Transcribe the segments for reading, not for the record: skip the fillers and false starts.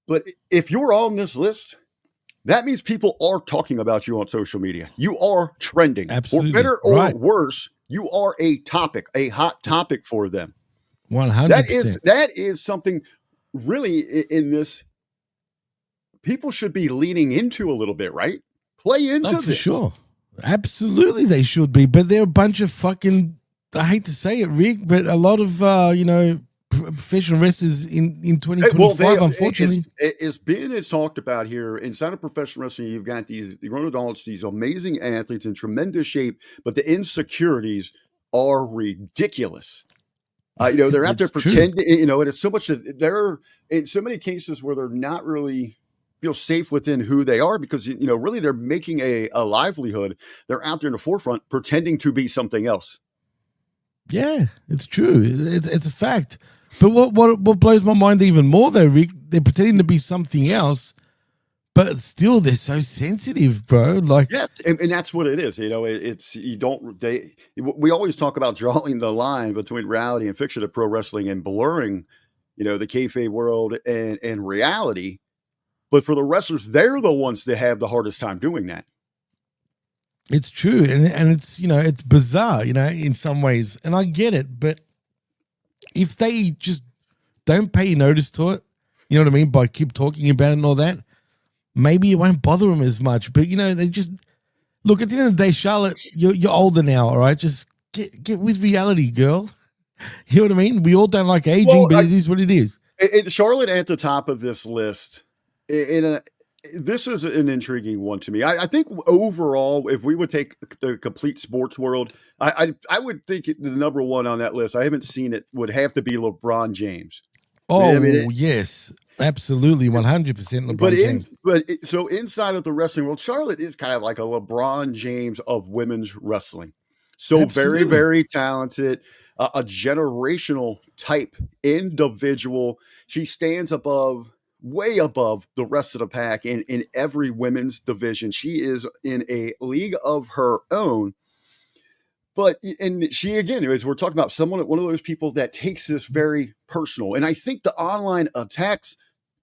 But if you're on this list, that means people are talking about you on social media. You are trending. For Absolutely. better or Right. worse, you are a topic, a hot topic for them. 100%. That is something really in this people should be leaning into a little bit, right? Play into For this. sure. Absolutely, they should be. But they're a bunch of fucking, I hate to say it, Rick, but a lot of, professional wrestlers in 2025, unfortunately. It's been talked about here inside of professional wrestling. You've got these grown adults, these amazing athletes in tremendous shape, but the insecurities are ridiculous. They're out there pretending, and it's so much that they're in so many cases where they're not really feel safe within who they are because, really they're making a livelihood. They're out there in the forefront pretending to be something else. Yeah, it's true. It's a fact. But what blows my mind even more though, Rick, they're pretending to be something else, but still they're so sensitive, bro. Like, yes, and that's what it is. We always talk about drawing the line between reality and fiction of pro wrestling and blurring, the kayfabe world and reality. But for the wrestlers, they're the ones that have the hardest time doing that. It's true, and it's it's bizarre, in some ways, and I get it. But if they just don't pay notice to it, you know what I mean, by keep talking about it and all that, maybe it won't bother them as much. But they just look at the end of the day, Charlotte. You're older now, all right? Just get with reality, girl. You know what I mean? We all don't like aging, but it is what it is. Charlotte at the top of this list. This is an intriguing one to me. I think overall, if we would take the complete sports world, I would think the number one on that list, I haven't seen it, would have to be LeBron James. Oh, yes, absolutely, 100% LeBron James. So inside of the wrestling world, Charlotte is kind of like a LeBron James of women's wrestling. So Absolutely. very, very talented, a generational type individual. She stands way above the rest of the pack in every women's division. She is in a league of her own. And she, again, as we're talking about, one of those people that takes this very personal. And I think the online attacks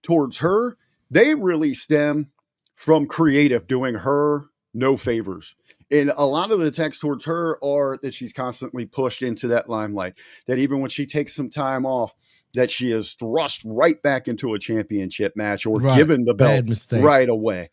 towards her, they really stem from creative doing her no favors. And a lot of the attacks towards her are that she's constantly pushed into that limelight, that even when she takes some time off, that she is thrust right back into a championship match or given the belt right away.